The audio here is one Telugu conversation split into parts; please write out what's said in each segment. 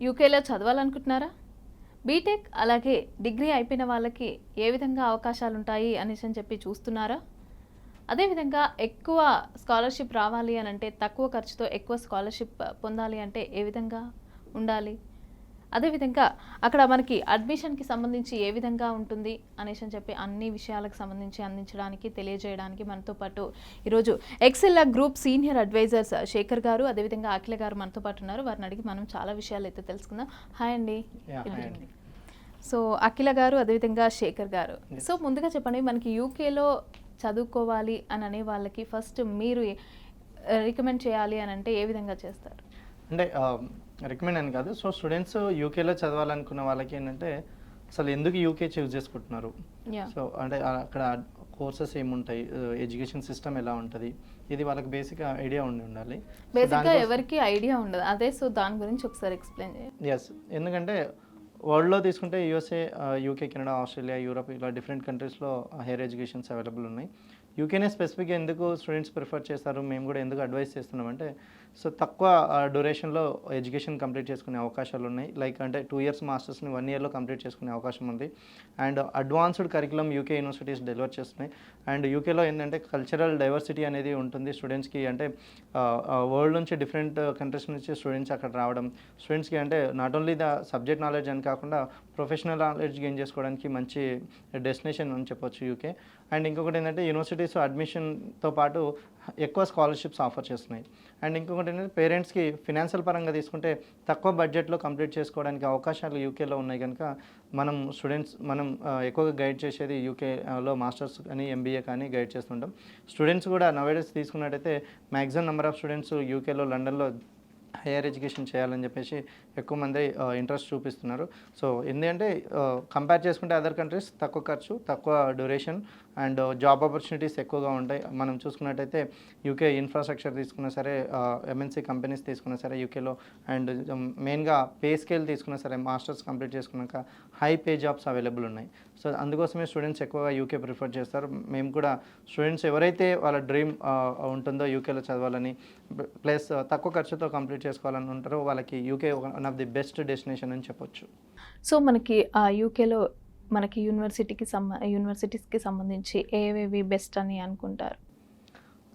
యూకేలో చదవాలనుకుంటున్నారా? బీటెక్ అలాగే డిగ్రీ అయిపోయిన వాళ్ళకి ఏ విధంగా అవకాశాలు ఉంటాయి అనేసి అని చెప్పి చూస్తున్నారా? అదేవిధంగా ఎక్కువ స్కాలర్షిప్ రావాలి అని అంటే తక్కువ ఖర్చుతో ఎక్కువ స్కాలర్షిప్ పొందాలి అంటే ఏ విధంగా ఉండాలి? అదేవిధంగా అక్కడ మనకి అడ్మిషన్కి సంబంధించి ఏ విధంగా ఉంటుంది అనేసి అని చెప్పి అన్ని విషయాలకు సంబంధించి అందించడానికి తెలియజేయడానికి మనతో పాటు ఈరోజు Excel group senior advisors Shekhar గారు అదేవిధంగా అఖిల గారు మనతో పాటు ఉన్నారు. వారిని అడిగి మనం చాలా విషయాలు అయితే తెలుసుకుందాం. హాయ్ అండి. సో అఖిల గారు అదేవిధంగా శేఖర్ గారు, సో ముందుగా చెప్పండి, మనకి యూకేలో చదువుకోవాలి అని అనే వాళ్ళకి ఫస్ట్ మీరు రికమెండ్ చేయాలి అని అంటే ఏ విధంగా చేస్తారు? అంటే రికమెండ్ అని కాదు. సో స్టూడెంట్స్ యూకేలో చదవాలనుకున్న వాళ్ళకి ఏంటంటే అసలు ఎందుకు యూకే చూస్ చేసుకుంటున్నారు, సో అంటే అక్కడ కోర్సెస్ ఏముంటాయి, ఎడ్యుకేషన్ సిస్టమ్ ఎలా ఉంటుంది, ఇది వాళ్ళకి బేసిక్ ఐడియా ఉండాలి. బేసిక్గా ఎవరికి ఐడియా ఉండదు అదే, సో దాని గురించి ఒకసారి ఎక్స్ప్లెయిన్ చేయండి. ఎస్, ఎందుకంటే వరల్డ్లో తీసుకుంటే USA, UK, Canada, Australia, Europe ఇలా డిఫరెంట్ కంట్రీస్లో హైయర్ ఎడ్యుకేషన్స్ అవైలబుల్ ఉన్నాయి. యూకేనే స్పెసిఫిక్గా ఎందుకు స్టూడెంట్స్ ప్రిఫర్ చేస్తారు, మేము కూడా ఎందుకు అడ్వైస్ చేస్తున్నామంటే, సో తక్కువ డ్యూరేషన్లో ఎడ్యుకేషన్ కంప్లీట్ చేసుకునే అవకాశాలు ఉన్నాయి. లైక్ అంటే 2 years మాస్టర్స్ని 1 yearలో కంప్లీట్ చేసుకునే అవకాశం ఉంది. And advanced curriculum UK universities deliver చేస్తున్నాయి. అండ్ యూకేలో ఏంటంటే కల్చరల్ డైవర్సిటీ అనేది ఉంటుంది స్టూడెంట్స్కి. అంటే వరల్డ్ నుంచి డిఫరెంట్ కంట్రీస్ నుంచి స్టూడెంట్స్ అక్కడ రావడం, స్టూడెంట్స్కి అంటే not only the subject knowledge అని కాకుండా ప్రొఫెషనల్ నాలెడ్జ్ గెయిన్ చేసుకోవడానికి మంచి డెస్టినేషన్ అని చెప్పొచ్చు యూకే. అండ్ ఇంకొకటి ఏంటంటే యూనివర్సిటీస్ అడ్మిషన్తో పాటు ఎక్కువ స్కాలర్షిప్స్ ఆఫర్ చేస్తున్నాయి. అండ్ ఇంకొకటి ఏంటంటే పేరెంట్స్కి ఫినాన్షియల్ పరంగా తీసుకుంటే తక్కువ బడ్జెట్లో కంప్లీట్ చేసుకోవడానికి అవకాశాలు యూకేలో ఉన్నాయి కనుక మనం ఎక్కువగా గైడ్ చేసేది యూకేలో మాస్టర్స్ కానీ ఎంబీఏ కానీ గైడ్ చేస్తుంటాం. స్టూడెంట్స్ కూడా నవేడేస్ తీసుకున్నట్టయితే మ్యాక్సిమం నెంబర్ ఆఫ్ స్టూడెంట్స్ యూకేలో, లండన్లో హైయర్ ఎడ్యుకేషన్ చేయాలని చెప్పేసి ఎక్కువ మంది ఇంట్రెస్ట్ చూపిస్తున్నారు. సో ఎందుకంటే కంపేర్ చేసుకుంటే అదర్ కంట్రీస్ తక్కువ ఖర్చు, తక్కువ డ్యూరేషన్ అండ్ జాబ్ ఆపర్చునిటీస్ ఎక్కువగా ఉంటాయి. మనం చూసుకున్నట్టయితే యూకే ఇన్ఫ్రాస్ట్రక్చర్ తీసుకున్నా సరే, ఎంఎన్సీ కంపెనీస్ తీసుకున్నా సరే యూకేలో, అండ్ మెయిన్గా పే స్కేల్ తీసుకున్నా సరే మాస్టర్స్ కంప్లీట్ చేసుకున్నాక హై పే జాబ్స్ అవైలబుల్ ఉన్నాయి. సో అందుకోసమే స్టూడెంట్స్ ఎక్కువగా యూకే ప్రిఫర్ చేస్తారు. మేము కూడా స్టూడెంట్స్ ఎవరైతే వాళ్ళ డ్రీమ్ ఉంటుందో యూకేలో చదవాలని ప్లస్ తక్కువ ఖర్చుతో కంప్లీట్ చేసుకోవాలని ఉంటారో వాళ్ళకి UK one of the best destination అని చెప్పొచ్చు. సో మనకి యూకేలో మనకి యూనివర్సిటీస్కి సంబంధించి ఏవేవి బెస్ట్ అని అనుకుంటారు?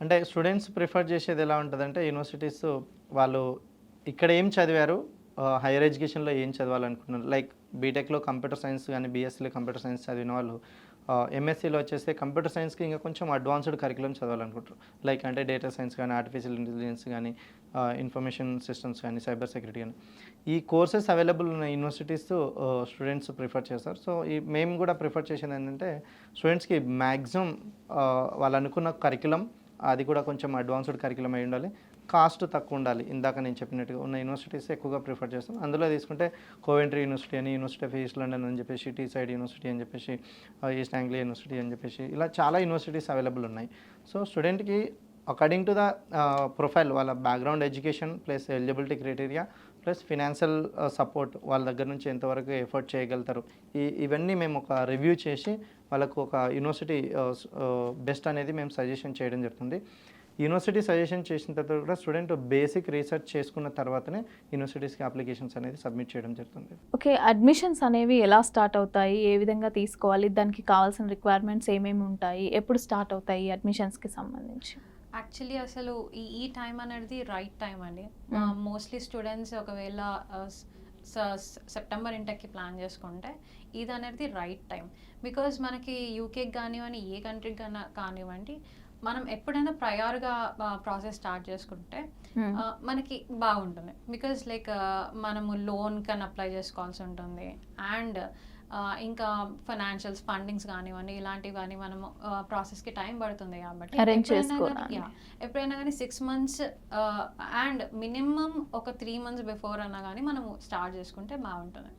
అంటే స్టూడెంట్స్ ప్రిఫర్ చేసేది ఎలా ఉంటుందంటే, యూనివర్సిటీస్ వాళ్ళు ఇక్కడ ఏం చదివారు, హైయర్ ఎడ్యుకేషన్లో ఏం చదవాలనుకుంటున్నారు. లైక్ బీటెక్లో కంప్యూటర్ సైన్స్ కానీ, బీఎస్సీలో కంప్యూటర్ సైన్స్ చదివిన వాళ్ళు ఎంఎస్సీలో వచ్చేస్తే కంప్యూటర్ సైన్స్కి ఇంకా కొంచెం అడ్వాన్స్డ్ కరికులం చదవాలనుకుంటారు. లైక్ అంటే డేటా సైన్స్ కానీ, ఆర్టిఫిషియల్ ఇంటెలిజెన్స్ కానీ, ఇన్ఫర్మేషన్ సిస్టమ్స్ కానీ, సైబర్ సెక్యూరిటీ కానీ, ఈ కోర్సెస్ అవైలబుల్ ఉన్న యూనివర్సిటీస్ స్టూడెంట్స్ ప్రిఫర్ చేస్తారు. సో మేము కూడా ప్రిఫర్ చేసేది ఏంటంటే స్టూడెంట్స్కి మ్యాక్సిమం వాళ్ళు అనుకున్న కరికులం అది కూడా కొంచెం అడ్వాన్స్డ్ కరికులం అయి ఉండాలి, కాస్ట్ తక్కువ ఉండాలి. ఇందాక నేను చెప్పినట్టుగా ఉన్న యూనివర్సిటీస్ ఎక్కువగా ప్రిఫర్ చేస్తాం. అందులో తీసుకుంటే కోవెంట్రీ యూనివర్సిటీ అని, యూనివర్సిటీ ఆఫ్ ఈస్ట్ లండన్ అని చెప్పేసి, టీ సైడ్ యూనివర్సిటీ అని చెప్పేసి, ఈస్ట్ ఆంగ్లియా యూనివర్సిటీ అని చెప్పేసి ఇలా చాలా యూనివర్సిటీస్ అవైలబుల్ ఉన్నాయి. సో స్టూడెంట్కి అకార్డింగ్ టు ద ప్రొఫైల్, వాళ్ళ background education plus eligibility criteria plus financial support, వాళ్ళ దగ్గర నుంచి ఎంతవరకు ఎఫర్ట్ చేయగలుగుతారు, ఇవన్నీ మేము ఒక రివ్యూ చేసి వాళ్ళకు ఒక యూనివర్సిటీ బెస్ట్ అనేది మేము సజెషన్ చేయడం జరుగుతుంది. యూనివర్సిటీ సజెషన్ చేసిన తర్వాత కూడా స్టూడెంట్ బేసిక్ రీసెర్చ్ చేసుకున్న తర్వాతనే యూనివర్సిటీస్కి అప్లికేషన్స్ అనేది సబ్మిట్ చేయడం జరుగుతుంది. ఓకే, అడ్మిషన్స్ అనేవి ఎలా స్టార్ట్ అవుతాయి, ఏ విధంగా తీసుకోవాలి, దానికి కావాల్సిన రిక్వైర్మెంట్స్ ఏమేమి ఉంటాయి, ఎప్పుడు స్టార్ట్ అవుతాయి అడ్మిషన్స్కి సంబంధించి? యాక్చువల్లీ అసలు ఈ టైం అనేది రైట్ టైం అండి. మోస్ట్లీ స్టూడెంట్స్ ఒకవేళ సెప్టెంబర్ ఇంటర్కి ప్లాన్ చేసుకుంటే ఇది అనేది రైట్ టైం. బికాజ్ మనకి యూకేకి కానివ్వండి, ఏ కంట్రీకి కానివ్వండి, మనం ఎప్పుడైనా ప్రయర్గా ప్రాసెస్ స్టార్ట్ చేసుకుంటే మనకి బాగుంటుంది. బికాజ్ లైక్ మనము లోన్ కన్నా అప్లై చేసుకోవాల్సి ఉంటుంది. అండ్ ఇంకా ఫైనాన్షియల్స్ ఫండింగ్స్ కానివ్వండి, ఇలాంటివన్నీ మనము ప్రాసెస్కి టైం పడుతుంది. కాబట్టి ఎప్పుడైనా కానీ 6 months అండ్ మినిమం ఒక 3 months బిఫోర్ అన్నా కానీ మనము స్టార్ట్ చేసుకుంటే బాగుంటుంది.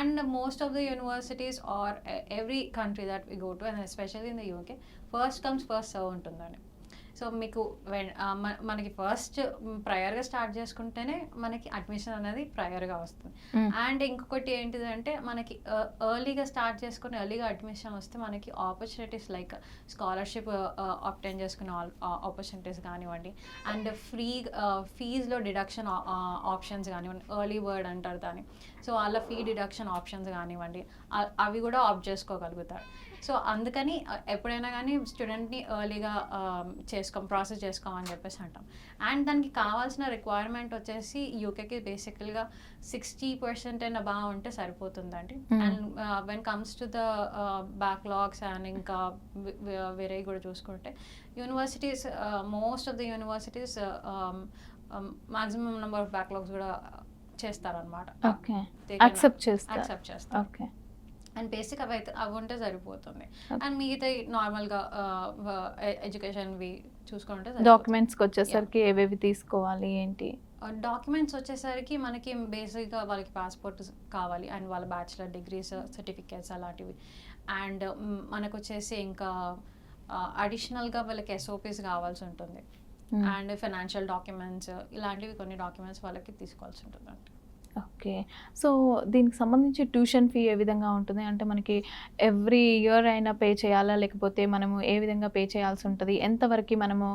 And most of the universities are every country that we go to, and especially in the UK, first comes first serve ఉంటుందండి. సో మీకు మనకి ఫస్ట్ ప్రయర్గా స్టార్ట్ చేసుకుంటేనే మనకి అడ్మిషన్ అనేది ప్రయర్గా వస్తుంది. అండ్ ఇంకొకటి ఏంటిదంటే మనకి ఎర్లీగా స్టార్ట్ చేసుకుని ఎర్లీగా అడ్మిషన్ వస్తే మనకి ఆపర్చునిటీస్ లైక్ స్కాలర్షిప్ ఆప్టైన్ చేసుకునే ఆపర్చునిటీస్ కానివ్వండి, అండ్ ఫీజ్లో డిడక్షన్ ఆప్షన్స్ కానివ్వండి, ఎర్లీ వర్డ్ అంటారు దాన్ని. సో అలా ఫీ డిడక్షన్ ఆప్షన్స్ కానివ్వండి, అవి కూడా ఆప్ట్ చేసుకోగలుగుతారు. సో అందుకని ఎప్పుడైనా కానీ స్టూడెంట్ని ఎర్లీగా ప్రాసెస్ చేసుకోమని చెప్పేసి అంటాం. అండ్ దానికి కావాల్సిన రిక్వైర్మెంట్ వచ్చేసి యూకేకి బేసికల్గా 60% అండ్ అబౌవ్ ఉంటే సరిపోతుందండి. And when comes to the backlogs and ఇంకా వేరే కూడా చూసుకుంటే universities, most of the universities maximum number of backlogs కూడా చేస్తారనమాట. యాక్సెప్ట్ చేస్తారు. ఓకే. అండ్ బేసిక్ అవి ఉంటే సరిపోతుంది. అండ్ మిగతా నార్మల్గా ఎడ్యుకేషన్వి చూసుకుంటే డాక్యుమెంట్స్కి వచ్చేసరికి ఏవేవి తీసుకోవాలి ఏంటి? డాక్యుమెంట్స్ వచ్చేసరికి మనకి బేసిక్గా వాళ్ళకి పాస్పోర్ట్ కావాలి, అండ్ వాళ్ళ బ్యాచిలర్ డిగ్రీస్ సర్టిఫికేట్స్ అలాంటివి. అండ్ మనకు వచ్చేసి ఇంకా అడిషనల్గా వాళ్ళకి SOPs కావాల్సి ఉంటుంది. అండ్ ఫైనాన్షియల్ డాక్యుమెంట్స్, ఇలాంటివి కొన్ని డాక్యుమెంట్స్ వాళ్ళకి తీసుకోవాల్సి ఉంటుంది. ఓకే. సో దీనికి సంబంధించి ట్యూషన్ ఫీ ఏ విధంగా ఉంటుంది? అంటే మనకి ఎవ్రీ ఇయర్ అయినా పే చేయాలా, లేకపోతే మనము ఏ విధంగా పే చేయాల్సి ఉంటుంది? ఎంతవరకు మనము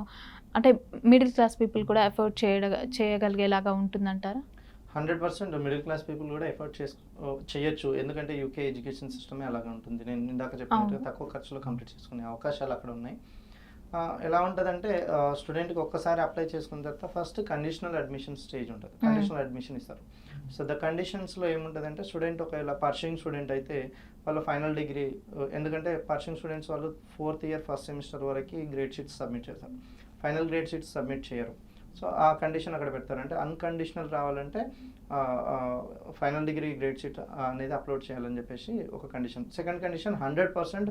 అంటే మిడిల్ క్లాస్ పీపుల్ కూడా ఎఫోర్డ్ చేయగలిగేలాగా ఉంటుందంటారా? 100% మిడిల్ క్లాస్ పీపుల్ కూడా ఎఫర్ట్ చేయొచ్చు. ఎందుకంటే యూకే ఎడ్యుకేషన్ సిస్టమే అలాగే ఉంటుంది. నేను ఇందాక చెప్పినట్టుగా తక్కువ ఖర్చులో కంప్లీట్ చేసుకునే అవకాశాలు అక్కడ ఉన్నాయి. ఎలా ఉంటుందంటే స్టూడెంట్కి ఒక్కసారి అప్లై చేసుకున్న తర్వాత ఫస్ట్ కండిషనల్ అడ్మిషన్ స్టేజ్ ఉంటుంది. కండిషనల్ అడ్మిషన్ ఇస్తారు. సో ద కండిషన్స్లో ఏముంటుందంటే స్టూడెంట్ ఒకవేళ పర్సూయింగ్ స్టూడెంట్ అయితే వాళ్ళు ఫైనల్ డిగ్రీ, ఎందుకంటే పర్సూయింగ్ స్టూడెంట్స్ వాళ్ళు 4th ఇయర్ ఫస్ట్ సెమిస్టర్ వరకు గ్రేడ్ షీట్స్ సబ్మిట్ చేస్తారు, ఫైనల్ గ్రేడ్ షీట్స్ సబ్మిట్ చేయరు. సో ఆ కండిషన్ అక్కడ పెడతారు. అంటే అన్కండిషనల్ రావాలంటే ఫైనల్ డిగ్రీ గ్రేడ్ షీట్ అనేది అప్లోడ్ చేయాలని చెప్పేసి ఒక condition. Second condition 100%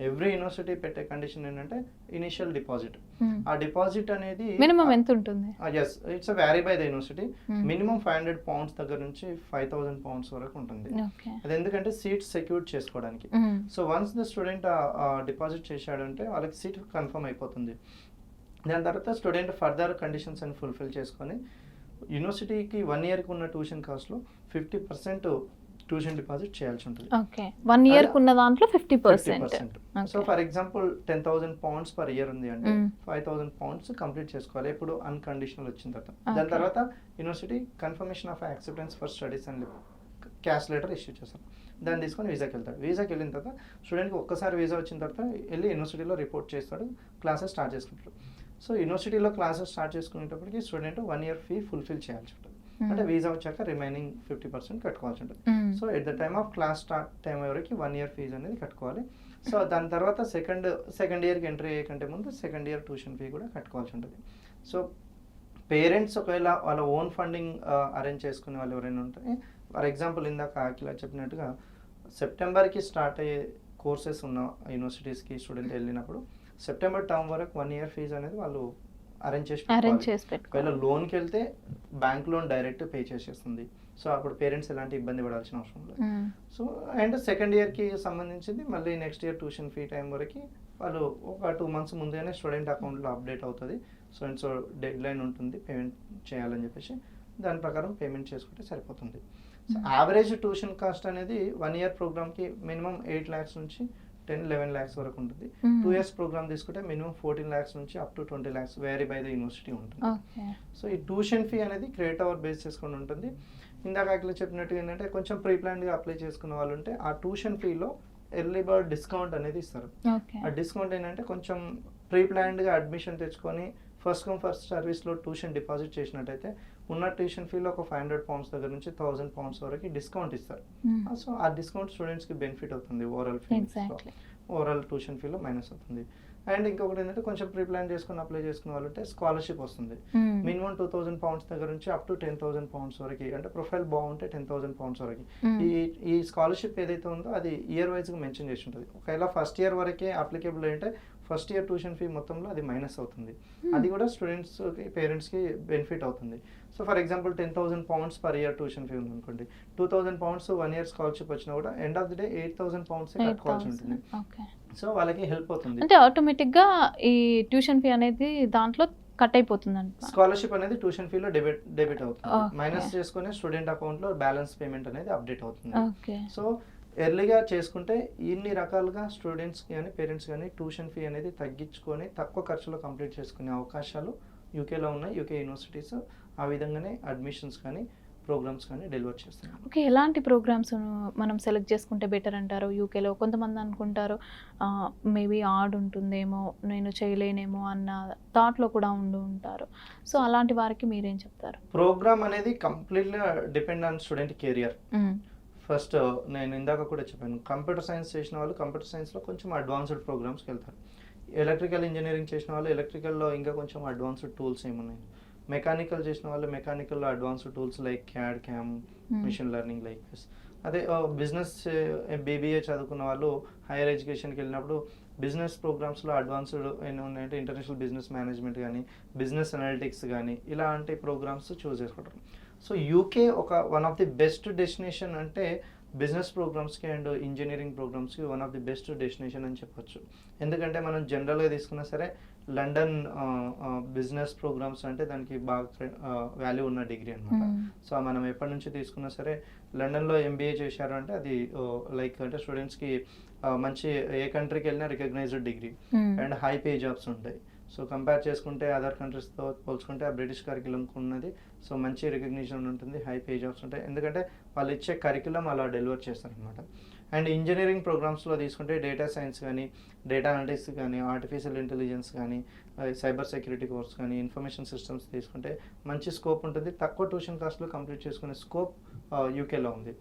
every university పెట్టే కండిషన్ ఏంటంటే ఇనిషియల్ డిపాజిట్. ఆ డిపాజిట్ అనేది మినిమం ఎంత ఉంటుంది? Yes, it's vary by the university. Minimum £500 దగ్గర నుంచి £5,000 వరకు ఉంటుంది. అది ఎందుకంటే సీట్ సెక్యూర్ చేసుకోవడానికి. So once the student deposit చేశాడంటే వాళ్ళకి సీట్ కన్ఫర్మ్ అయిపోతుంది. దాని తర్వాత స్టూడెంట్ ఫర్దర్ కండిషన్స్ అని ఫుల్ఫిల్ చేసుకొని యూనివర్సిటీకి 1 ఇయర్కి ఉన్న ట్యూషన్ కాస్ట్లో 50% ట్యూషన్ డిపాజిట్ చేయాల్సి ఉంటుంది. ఓకే, 1 ఇయర్కి ఉన్న దాంట్లో 50%. So for example £10,000 per year ఉంది అంటే £5,000 కంప్లీట్ చేసుకోవాలి ఎప్పుడు అన్కండిషనల్ వచ్చిన తర్వాత. దాని తర్వాత university confirmation of acceptance for studies and cash letter issue చేస్తాం. దాన్ని తీసుకొని వీసాకి వెళ్తాడు. వీసాకి వెళ్ళిన తర్వాత స్టూడెంట్కి ఒక్కసారి వీసా వచ్చిన తర్వాత వెళ్ళి యూనివర్సిటీలో రిపోర్ట్ చేస్తాడు, క్లాసెస్ స్టార్ట్ చేసుకుంటాడు. సో యూనివర్సిటీలో క్లాసెస్ స్టార్ట్ చేసుకునేటప్పటికి స్టూడెంట్ 1 ఇయర్ ఫీ ఫుల్ఫిల్ చేయాల్సి ఉంటుంది. అంటే వీసా వచ్చాక రిమైనింగ్ 50% కట్టుకోవాల్సి ఉంటుంది. So at the time of class start time వరకు 1 ఇయర్ ఫీజు అనేది కట్టుకోవాలి. సో దాని తర్వాత సెకండ్ ఇయర్కి ఎంట్రీ అయ్యే కంటే ముందు సెకండ్ ఇయర్ ట్యూషన్ ఫీ కూడా కట్టుకోవాల్సి ఉంటుంది. సో పేరెంట్స్ ఒకవేళ వాళ్ళ ఓన్ ఫండింగ్ అరేంజ్ చేసుకునే వాళ్ళు ఎవరైనా ఉంటే, ఫర్ ఎగ్జాంపుల్ ఇందాక అఖిల చెప్పినట్టుగా సెప్టెంబర్కి స్టార్ట్ అయ్యే కోర్సెస్ ఉన్న యూనివర్సిటీస్కి స్టూడెంట్ వెళ్ళినప్పుడు సెప్టెంబర్ టర్మ్ వరకు 1 ఇయర్ ఫీజు అనేది వాళ్ళు అరేంజ్ చేసి పెట్టుకోవాలి. ఒకవేళ లోన్కి వెళ్తే బ్యాంక్ లోన్ డైరెక్ట్ పే చేసేస్తుంది. సో అప్పుడు పేరెంట్స్ ఎలాంటి ఇబ్బంది పడాల్సిన అవసరం లేదు. సో అండ్ సెకండ్ ఇయర్కి సంబంధించింది మళ్ళీ next year tuition fee time వరకు వాళ్ళు ఒక 2 months ముందుగానే స్టూడెంట్ అకౌంట్లో అప్డేట్ అవుతుంది. సో డెడ్ లైన్ ఉంటుంది పేమెంట్ చేయాలని చెప్పేసి, దాని ప్రకారం పేమెంట్ చేసుకుంటే సరిపోతుంది. సో యావరేజ్ ట్యూషన్ కాస్ట్ అనేది 1 ఇయర్ ప్రోగ్రామ్కి మినిమం 8 lakhs నుంచి 10-11 lakhs వరకు ఉంటుంది. 2 years ప్రోగ్రామ్ తీసుకుంటే మినిమం 14 lakhs నుంచి up to 20 lakhs vary by the university ఉంటుంది. సో ఈ ట్యూషన్ ఫీ అనేది క్రెడిట్ అవర్ బేస్ చేసుకొని ఉంటుంది. ఇందాక అట్లా చెప్పినట్టు ఏంటంటే కొంచెం ప్రీ ప్లాన్డ్గా అప్లై చేసుకున్న వాళ్ళు ఉంటే ఆ ట్యూషన్ ఫీలో ఎర్లీ బర్డ్ డిస్కౌంట్ అనేది ఇస్తారు. ఆ డిస్కౌంట్ ఏంటంటే కొంచెం ప్రీ ప్లాన్డ్గా అడ్మిషన్ తెచ్చుకొని ఫస్ట్ కమ్ ఫస్ట్ సర్వీస్లో ట్యూషన్ డిపాజిట్ చేసినట్టయితే ఉన్న ట్యూషన్ ఫీలో ఒక £500 దగ్గర నుంచి £1,000 వరకు డిస్కౌంట్ ఇస్తారు. సో ఆ డిస్కౌంట్ స్టూడెంట్స్కి బెనిఫిట్ అవుతుంది. ఓవరాల్ ట్యూషన్ ఫీలో మైనస్ అవుతుంది. అండ్ ఇంకొకటి ఏంటంటే కొంచెం ప్రీ ప్లాన్ చేసుకుని అప్లై చేసుకున్న వాళ్ళు ఉంటే స్కాలర్షిప్ వస్తుంది. మినిమం £2,000 దగ్గర నుంచి అప్ టు £10,000 వరకు, అంటే ప్రొఫైల్ బాగుంటే £10,000 వరకు. ఈ స్కాలర్షిప్ ఏదైతే ఉందో అది ఇయర్ వైజ్గా మెన్షన్ చేసి ఉంటుంది. ఒకవేళ ఫస్ట్ ఇయర్ వరకే అప్లికేబుల్ అంటే ఫస్ట్ ఇయర్ ట్యూషన్ ఫీ మొత్తంలో అది మైనస్ అవుతుంది. అది కూడా స్టూడెంట్స్కి పేరెంట్స్కి బెనిఫిట్ అవుతుంది. So for example 10,000 pounds per year tuition fee ఉందనుకోండి, 2,000 pounds 1 year స్కాలర్షిప్ వచ్చినా కూడా end of the day 8,000 pounds కట్టుకోవాల్సి ఉంటుంది. ఓకే. సో వాళ్ళకి హెల్ప్ అవుతుంది. అంటే ఆటోమేటిక్గా ఈ ట్యూషన్ ఫీ అనేది దాంట్లో కట్ అయిపోతుందంట. స్కాలర్షిప్ అనేది ట్యూషన్ ఫీలో డెబిట్ అవుతుంది. Okay. మైనస్ చేసుకునే స్టూడెంట్ అకౌంట్లో బ్యాలెన్స్ పేమెంట్ అనేది అప్డేట్ అవుతుంది. ఓకే. సో ఎర్లీగా చేసుకుంటే ఇన్ని రకాలుగా స్టూడెంట్స్ కానీ పేరెంట్స్ కానీ ట్యూషన్ ఫీ అనేది తగ్గించుకొని తక్కువ ఖర్చులో కంప్లీట్ చేసుకునే అవకాశాలు యూకేలో ఉన్నాయి. యూకే యూనివర్సిటీస్ ఆ విధంగానే అడ్మిషన్స్ కానీ ప్రోగ్రామ్స్ కానీ డెలివర్ చేస్తున్నాం. ఓకే. ఎలాంటి ప్రోగ్రామ్స్ మనం సెలెక్ట్ చేసుకుంటే బెటర్ అంటారు యూకేలో? కొంతమంది అనుకుంటారు మేబీ ఆడ్ ఉంటుందేమో, నేను చేయలేనేమో అన్న థాట్లో కూడా ఉంటారు. సో అలాంటి వారికి మీరేం చెప్తారు? ప్రోగ్రామ్ అనేది కంప్లీట్గా depend on student career. First నేను ఇందాక కూడా చెప్పాను, కంప్యూటర్ సైన్స్ చేసిన వాళ్ళు కంప్యూటర్ సైన్స్లో కొంచెం అడ్వాన్స్డ్ ప్రోగ్రామ్స్కి వెళ్తారు. ఎలక్ట్రికల్ ఇంజనీరింగ్ చేసిన వాళ్ళు ఎలక్ట్రికల్లో ఇంకా కొంచెం అడ్వాన్స్డ్ టూల్స్ ఏమున్నాయి. మెకానికల్ చేసిన వాళ్ళు మెకానికల్లో advanced tools like CAD, CAM, machine learning like this. అదే బిజినెస్ బీబీఏ చదువుకున్న వాళ్ళు హైయర్ ఎడ్యుకేషన్కి వెళ్ళినప్పుడు బిజినెస్ ప్రోగ్రామ్స్లో అడ్వాన్స్డ్ ఉన్నాయంటే ఇంటర్నేషనల్ బిజినెస్ మేనేజ్మెంట్ కానీ, బిజినెస్ అనలిటిక్స్ కానీ ఇలాంటి ప్రోగ్రామ్స్ చూస్ చేసుకుంటారు. So UK one of the best destination అంటే బిజినెస్ ప్రోగ్రామ్స్కి అండ్ ఇంజనీరింగ్ ప్రోగ్రామ్స్కి one of the best destination అని చెప్పొచ్చు. ఎందుకంటే మనం జనరల్గా తీసుకున్నా సరే లండన్ బిజినెస్ ప్రోగ్రామ్స్ అంటే దానికి బాగా వాల్యూ ఉన్న డిగ్రీ అనమాట. సో మనం ఎప్పటి నుంచి తీసుకున్నా సరే లండన్లో ఎంబీఏ చేశారు అంటే అది లైక్ అంటే స్టూడెంట్స్కి మంచి ఏ కంట్రీకి వెళ్ళినా recognised degree and high pay jobs ఉంటాయి. సో కంపేర్ చేసుకుంటే అదర్ కంట్రీస్తో పోల్చుకుంటే ఆ బ్రిటిష్ కరికులంకు ఉన్నది సో మంచి రికగ్నిషన్ ఉంటుంది, హై పే జాబ్స్ ఉంటాయి. ఎందుకంటే వాళ్ళు ఇచ్చే కరికులం అలా డెలివర్ చేస్తారనమాట. అండ్ ఇంజనీరింగ్ ప్రోగ్రామ్స్లో తీసుకుంటే డేటా సైన్స్ కానీ, డేటా అనలిటిక్స్ కానీ, ఆర్టిఫిషియల్ ఇంటెలిజెన్స్ కానీ, సైబర్ సెక్యూరిటీ కోర్స్ కానీ, ఇన్ఫర్మేషన్ సిస్టమ్స్ తీసుకుంటే మంచి స్కోప్ ఉంటుంది. తక్కువ ట్యూషన్ కాస్ట్లో కంప్లీట్ చేసుకునే స్కోప్ యూకేలో ఉంది.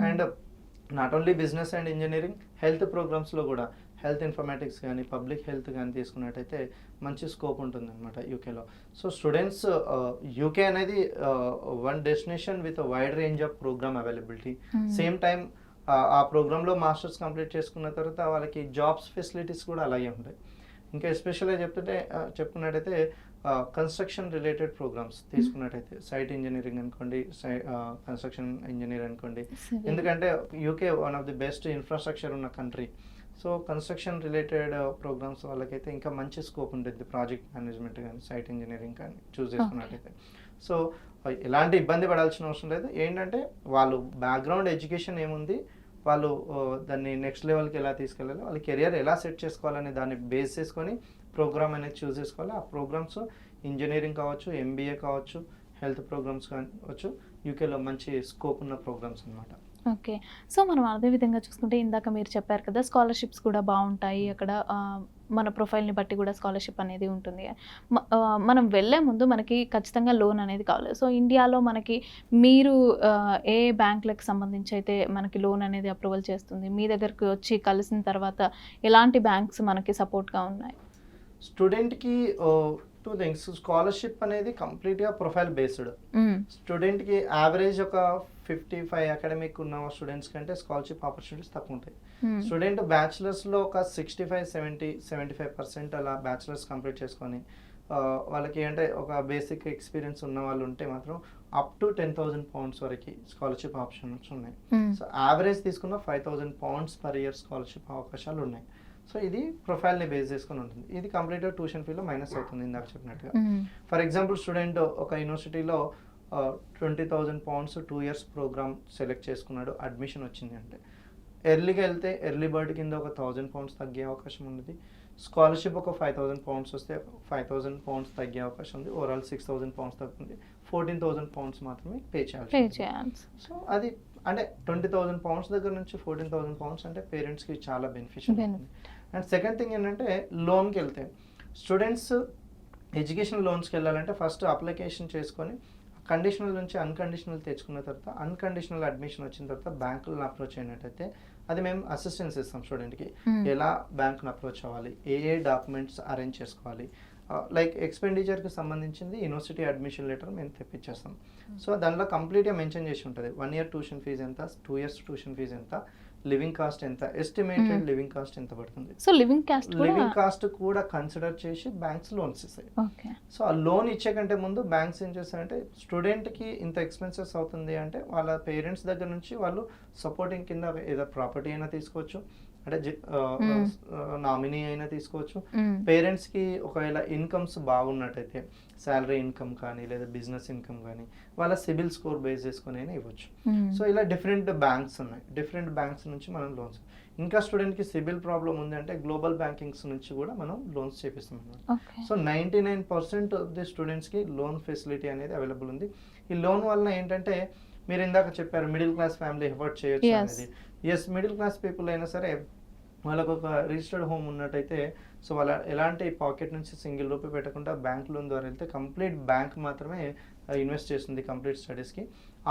And not only business and engineering, health ప్రోగ్రామ్స్లో కూడా హెల్త్ ఇన్ఫర్మేటిక్స్ కానీ, పబ్లిక్ హెల్త్ కానీ తీసుకున్నట్టయితే మంచి స్కోప్ ఉంటుంది అనమాట యూకేలో. సో స్టూడెంట్స్ యూకే అనేది one destination with wide range of programme availability. Same time ఆ ప్రోగ్రాంలో మాస్టర్స్ కంప్లీట్ చేసుకున్న తర్వాత వాళ్ళకి జాబ్స్ ఫెసిలిటీస్ కూడా అలాగే ఉంటాయి. ఇంకా ఎస్పెషల్గా చెప్పుకున్నట్టయితే కన్స్ట్రక్షన్ రిలేటెడ్ ప్రోగ్రామ్స్ తీసుకున్నట్టయితే సైట్ ఇంజనీరింగ్ అనుకోండి, కన్స్ట్రక్షన్ ఇంజనీర్ అనుకోండి. ఎందుకంటే UK one of the best infrastructure ఉన్న country. So construction related programmes వాళ్ళకైతే ఇంకా మంచి స్కోప్ ఉంటుంది. ప్రాజెక్ట్ మేనేజ్మెంట్ కానీ, సైట్ ఇంజనీరింగ్ కానీ చూస్ చేసుకున్నట్టయితే. సో ఎలాంటి ఇబ్బంది పడాల్సిన అవసరం లేదు. ఏంటంటే వాళ్ళు బ్యాక్గ్రౌండ్ ఎడ్యుకేషన్ ఏముంది, వాళ్ళు దాన్ని నెక్స్ట్ లెవెల్కి ఎలా తీసుకెళ్ళాలి, వాళ్ళ కెరియర్ ఎలా సెట్ చేసుకోవాలని దాన్ని బేస్ చేసుకొని ప్రోగ్రామ్ అనేది చూస్ చేసుకోవాలి. ఆ ప్రోగ్రామ్స్ ఇంజనీరింగ్ కావచ్చు, ఎంబీఏ కావచ్చు, హెల్త్ ప్రోగ్రామ్స్ కావచ్చు, యూకేలో మంచి స్కోప్ ఉన్న ప్రోగ్రామ్స్ అనమాట. ఓకే. సో మనం అదే విధంగా చూసుకుంటే ఇందాక మీరు చెప్పారు కదా స్కాలర్షిప్స్ కూడా బాగుంటాయి అక్కడ, మన ప్రొఫైల్ని బట్టి కూడా స్కాలర్షిప్ అనేది ఉంటుంది. మనం వెళ్ళే ముందు మనకి ఖచ్చితంగా లోన్ అనేది కావాలి. సో ఇండియాలో మనకి మీరు ఏ బ్యాంకులకు సంబంధించి అయితే మనకి లోన్ అనేది అప్రూవల్ చేస్తుంది, మీ దగ్గరికి వచ్చి కలిసిన తర్వాత ఎలాంటి బ్యాంక్స్ మనకి సపోర్ట్గా ఉన్నాయి? స్టూడెంట్కి టూ థింగ్స్. స్కాలర్షిప్ అనేది కంప్లీట్గా ప్రొఫైల్ బేస్డ్. స్టూడెంట్కి యావరేజ్ ఒక 55 అకాడమిక్ ఉన్న స్టూడెంట్స్ కంటే స్కాలర్షిప్ ఆపర్చునిటీస్ తక్కువ ఉంటాయి. స్టూడెంట్ బ్యాచిలర్స్లో ఒక 65-75% అలా బ్యాచిలర్స్ కంప్లీట్ చేసుకొని వాళ్ళకి అంటే ఒక బేసిక్ ఎక్స్పీరియన్స్ ఉన్న వాళ్ళు ఉంటే మాత్రం అప్ టు 10,000 pounds వరకు స్కాలర్షిప్ ఆప్షన్స్ ఉన్నాయి. సో యావరేజ్ తీసుకున్న 5,000 pounds పర్ ఇయర్ స్కాలర్షిప్ అవకాశాలు ఉన్నాయి. సో ఇది ప్రొఫైల్ని బేస్ చేసుకొని ఉంటుంది. ఇది కంప్లీట్గా ట్యూషన్ ఫీలో మైనస్ అవుతుంది ఇందాక చెప్పినట్టుగా. ఫర్ ఎగ్జాంపుల్ స్టూడెంట్ ఒక యూనివర్సిటీలో 20,000 pounds 2 years ప్రోగ్రామ్ సెలెక్ట్ చేసుకున్నాడు, అడ్మిషన్ వచ్చింది అంటే ఎర్లీగా వెళ్తే ఎర్లీ బర్డ్ కింద ఒక 1,000 pounds తగ్గే అవకాశం ఉంది. స్కాలర్షిప్ ఒక 5,000 pounds వస్తే 5,000 pounds తగ్గే అవకాశం ఉంది. ఓవరాల్ 6,000 pounds తగ్గుతుంది. 14,000 pounds మాత్రమే పే చేయాలి. సో అది అంటే 20,000 pounds దగ్గర నుంచి 14,000 pounds అంటే పేరెంట్స్కి చాలా బెనిఫిషియల్ ఉంటుంది. అండ్ సెకండ్ థింగ్ ఏంటంటే లోన్కి వెళ్తే స్టూడెంట్స్ ఎడ్యుకేషన్ లోన్స్కి వెళ్ళాలంటే ఫస్ట్ అప్లికేషన్ చేసుకొని కండిషనల్ నుంచి అన్కండిషనల్ తెచ్చుకున్న తర్వాత అన్కండిషనల్ అడ్మిషన్ వచ్చిన తర్వాత బ్యాంకులను అప్రోచ్ అయినట్టయితే అది మేము అసిస్టెన్స్ ఇస్తాం స్టూడెంట్కి. ఎలా బ్యాంకును అప్రోచ్ అవ్వాలి, ఏ డాక్యుమెంట్స్ అరేంజ్ చేసుకోవాలి, లైక్ ఎక్స్పెండిచర్కి సంబంధించింది యూనివర్సిటీ అడ్మిషన్ లెటర్ మేము తెప్పించేస్తాం. సో దానిలో కంప్లీట్గా మెన్షన్ చేసి ఉంటుంది 1 year ట్యూషన్ ఫీజు ఎంత, 2 years ట్యూషన్ ఫీజు ఎంత, లివింగ్ కాస్ట్ ఎంత, ఎస్టిమేటెడ్ లివింగ్ కాస్ట్ ఎంత పడుతుంది. సో లివింగ్ కాస్ట్ కూడా లివింగ్ కాస్ట్ కూడా కన్సిడర్ చేసి బ్యాంక్స్ లోన్స్ ఇస్తాయి. ఓకే. సో ఆ లోన్ ఇచ్చే కంటే ముందు బ్యాంక్స్ ఏం చేస్తారంటే స్టూడెంట్కి ఇంత ఎక్స్పెన్సెస్ అవుతుంది అంటే వాళ్ళ పేరెంట్స్ దగ్గర నుంచి వాళ్ళు సపోర్టింగ్ కింద ఏదో ప్రాపర్టీ అయినా తీసుకోవచ్చు, అంటే నామినీ అయినా తీసుకోవచ్చు. పేరెంట్స్కి ఒకవేళ ఇన్కమ్స్ బాగున్నట్టయితే శాలరీ ఇన్కమ్ కానీ లేదా బిజినెస్ ఇన్కమ్ కానీ వాళ్ళ సిబిల్ స్కోర్ బేస్ చేసుకుని అయినా ఇవ్వచ్చు. సో ఇలా డిఫరెంట్ బ్యాంక్స్ ఉన్నాయి, డిఫరెంట్ బ్యాంక్స్ నుంచి మనం లోన్స్. ఇంకా స్టూడెంట్కి సిబిల్ ప్రాబ్లం ఉంది అంటే గ్లోబల్ బ్యాంకింగ్స్ నుంచి కూడా మనం లోన్స్ చేపిస్తాం అన్నమాట. సో 99% ఆఫ్ ది స్టూడెంట్స్కి లోన్ ఫెసిలిటీ అనేది అవైలబుల్ ఉంది. ఈ లోన్ వలన ఏంటంటే మీరు ఇందాక చెప్పారు మిడిల్ క్లాస్ ఫ్యామిలీ ఎఫర్ట్ చేయొచ్చు అనేది. ఎస్, మిడిల్ క్లాస్ పీపుల్ అయినా సరే వాళ్ళకు ఒక రిజిస్టర్డ్ హోమ్ ఉన్నట్టయితే సో వాళ్ళ ఎలాంటి పాకెట్ నుంచి సింగిల్ రూపీ పెట్టకుండా బ్యాంక్ లోన్ ద్వారా వెళ్తే కంప్లీట్ బ్యాంక్ మాత్రమే ఇన్వెస్ట్ చేస్తుంది కంప్లీట్ స్టడీస్కి.